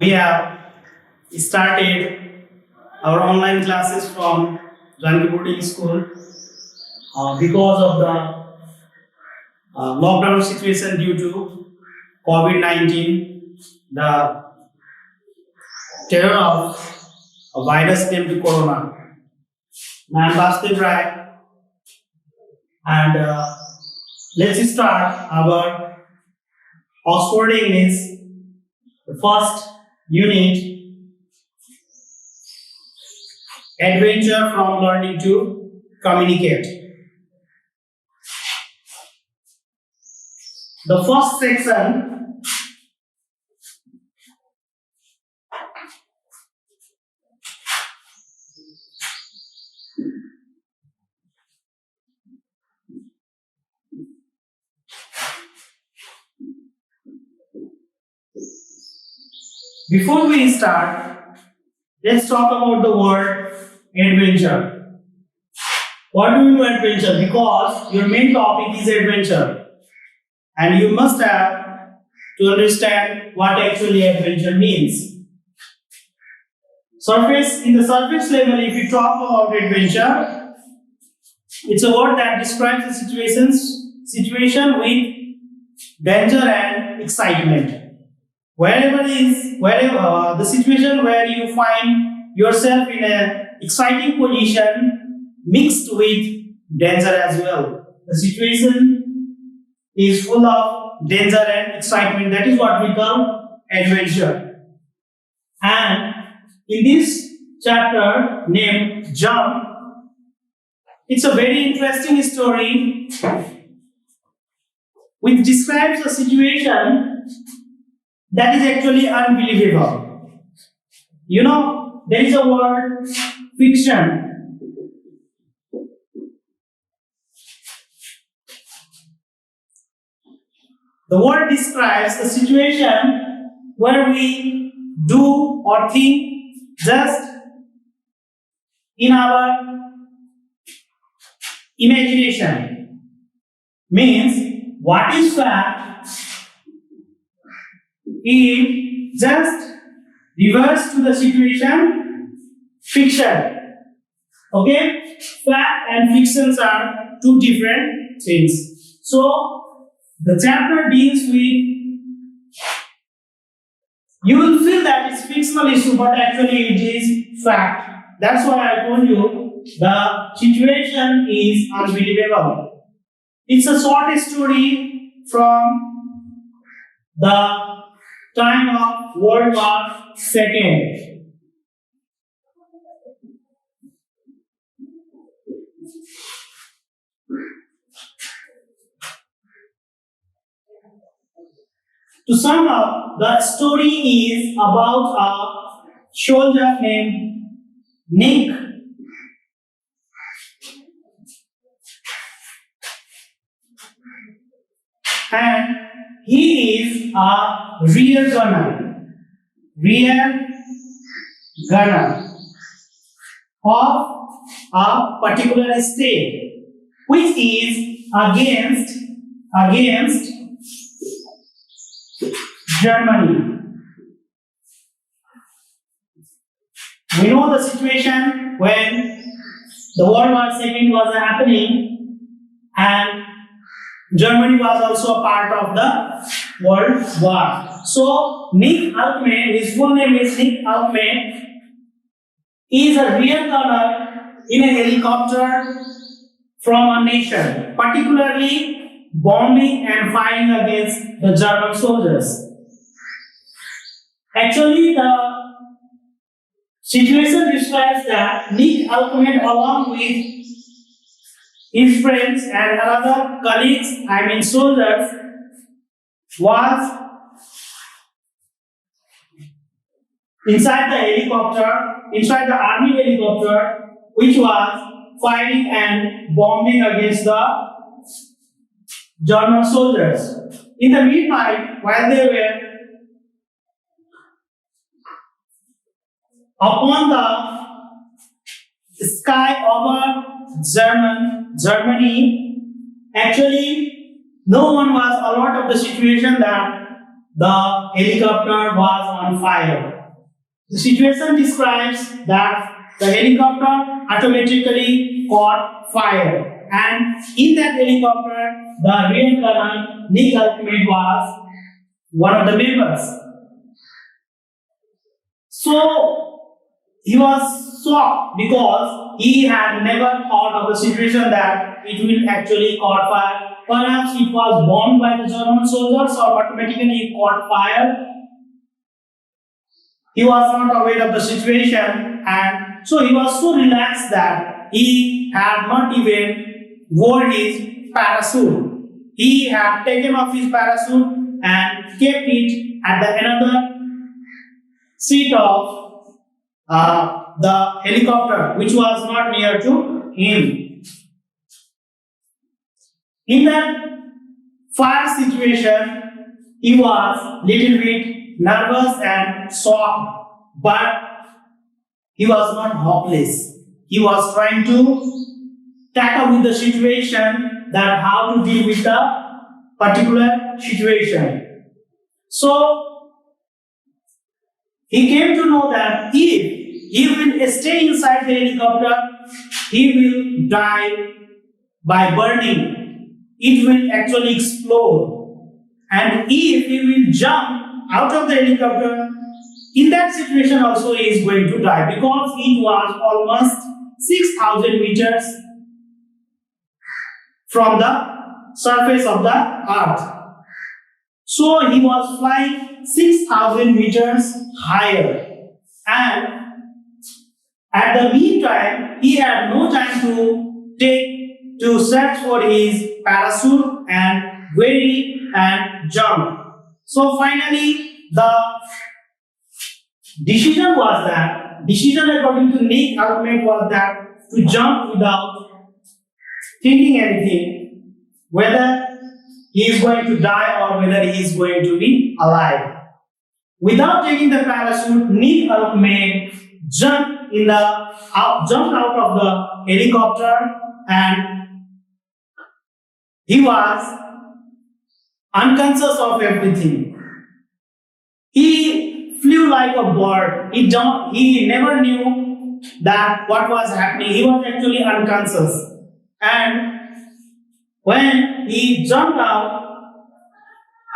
We have started our online classes from Janaki Boarding School because of the lockdown situation due to COVID-19, the terror of a virus named Corona. I'm Basdev Rai, and let's start our Oxford English, the first unit, adventure from learning to communicate. The first section before we start, let's talk about the word adventure. What do you mean adventure? Because your main topic is adventure, and you must have to understand what actually adventure means. In the surface level, if you talk about adventure, it's a word that describes the situation with danger and excitement. Wherever the situation where you find yourself in an exciting position mixed with danger as well. The situation is full of danger and excitement. That is what we call adventure. And in this chapter named Jump, it's a very interesting story which describes a situation that is actually unbelievable. You know, there is a word fiction. The word describes a situation where we do or think just in our imagination. Means what is fact, it just reverse to the situation fiction. Okay? Fact and fictions are two different things. So the chapter deals with, you will feel that it's fictional issue, but actually it is fact. That's why I told you the situation is unbelievable. It's a short story from the time of World War II. To sum up, the story is about a soldier named Nick. And he is a rear gunner of a particular state, which is against Germany. We know the situation when the World War II was happening, and Germany was also a part of the World War. So Nick Alkman, his full name is Nick Alkman, is a rear gunner in a helicopter from a nation, particularly bombing and firing against the German soldiers. Actually, the situation describes that Nick Alkman, along with his friends and other colleagues, soldiers, was inside the army helicopter, which was fighting and bombing against the German soldiers. In the midnight, while they were upon the sky over Germany, actually no one was alert of the situation that the helicopter was on fire. The situation describes that the helicopter automatically caught fire, and in that helicopter, the real gunner Nick Alchemid was one of the members. So he was shocked because he had never thought of the situation that it will actually caught fire. Perhaps it was bombed by the German soldiers or automatically caught fire. He was not aware of the situation, and so he was so relaxed that he had not even wore his parachute. He had taken off his parachute and kept it at the another seat of the helicopter, which was not near to him. In that fire situation, he was little bit nervous and shocked, but he was not hopeless. He was trying to tackle with the situation, that how to deal with the particular situation. So he came to know that if he will stay inside the helicopter, he will die by burning. It will actually explode. And if he will jump out of the helicopter, in that situation also he is going to die, because it was almost 6,000 meters from the surface of the earth. So he was flying 6,000 meters higher, and at the meantime he had no time to search for his parachute and wear it and jump. So finally, the decision according to Nick Alchemid was that to jump without thinking anything, whether he is going to die or whether he is going to be alive. Without taking the parachute, Nick Alchemid jumped out of the helicopter, and he was unconscious of everything. He flew like a bird. He never knew that what was happening. He was actually unconscious. And when he jumped out,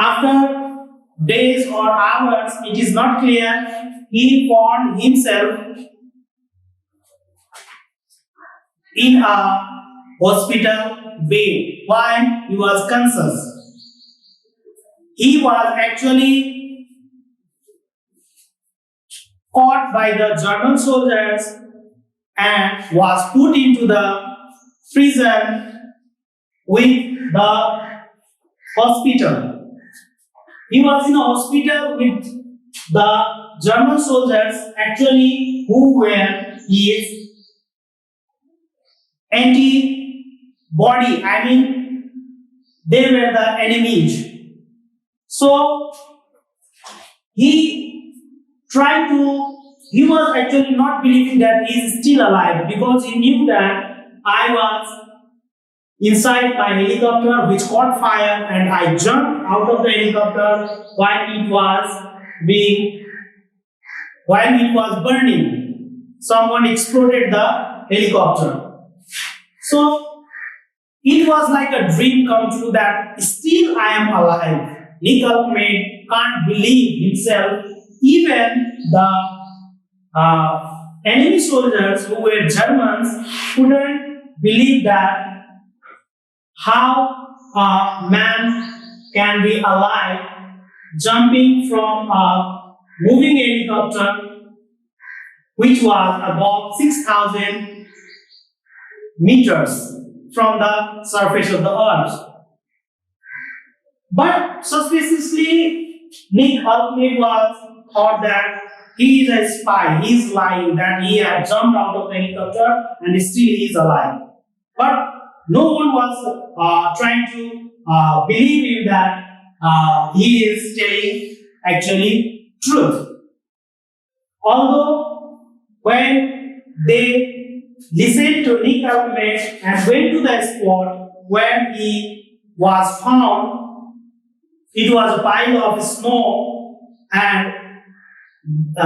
after days or hours, it is not clear, he found himself in a hospital bed while he was conscious. He was actually caught by the German soldiers and was put into the prison with the hospital. He was in a hospital with the German soldiers, actually, who were his antibody. I mean, they were the enemies. So he was actually not believing that he is still alive, because he knew that I was inside my helicopter which caught fire, and I jumped out of the helicopter while it was burning. Someone exploded the helicopter. So it was like a dream come true that still I am alive. Nick Alchemid can't believe himself. Even the enemy soldiers who were Germans couldn't believe that how a man can be alive jumping from a moving helicopter which was above 6,000 meters from the surface of the earth. But suspiciously, Nick Alchemid thought that he is a spy, he is lying, that he had jumped out of the helicopter and still he is alive. But no one was trying to believe him that he is telling actually truth. Although when they listened to Nick Alchemid and went to the spot where he was found, it was a pile of snow, and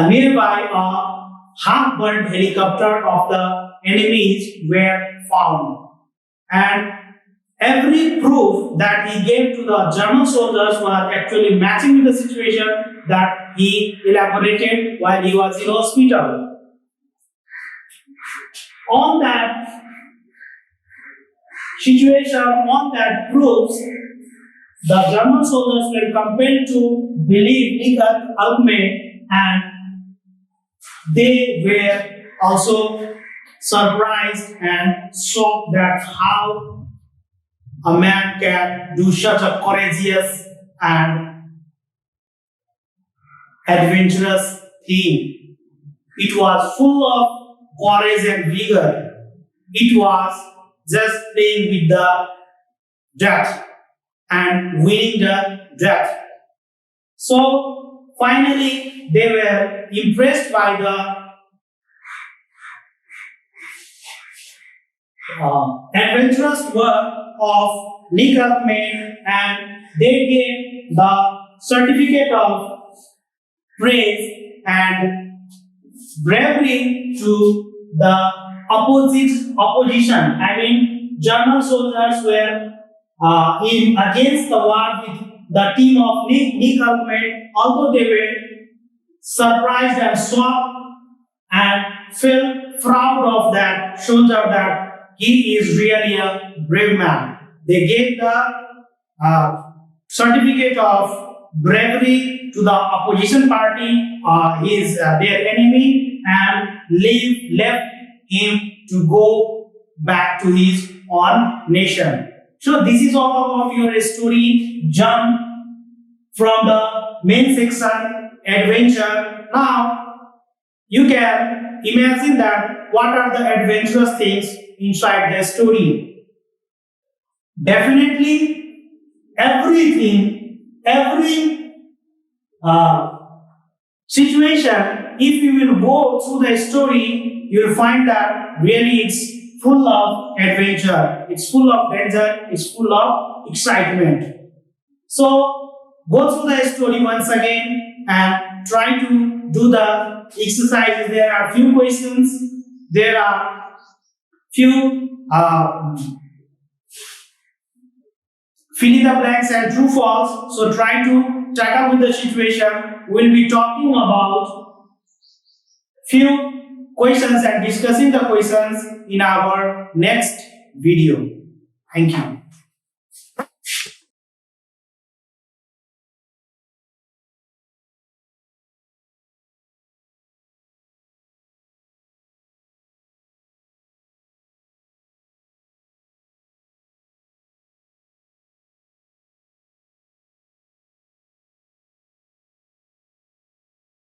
nearby a half-burnt helicopter of the enemies were found. And every proof that he gave to the German soldiers was actually matching with the situation that he elaborated while he was in hospital. On that situation, on that proofs, the German soldiers were compelled to believe Nicholas Alchemy, and they were also surprised and shocked that how a man can do such a courageous and adventurous thing. It was full of courage and vigor. It was just playing with the death and winning the death. So finally, they were impressed by the adventurous work of Nick Alchemy, and they gave the certificate of praise and bravery to the opposition. I mean, German soldiers were in against the war with the team of Nick Alchemy, although they were surprised and shocked and felt proud of that soldier that he is really a brave man. They gave the certificate of bravery to the opposition party, their enemy, and left him to go back to his own nation. So this is all about your story. Jump from the main section, adventure. Now you can imagine that what are the adventurous things inside the story. Definitely everything, every situation, if you will go through the story, you will find that really it's full of adventure, it's full of danger, it's full of excitement. So go through the story once again and try to do the exercises. There are few questions, there are few fill in the blanks and true false. So try to check up with the situation. We'll be talking about few questions and discussing the questions in our next video. Thank you.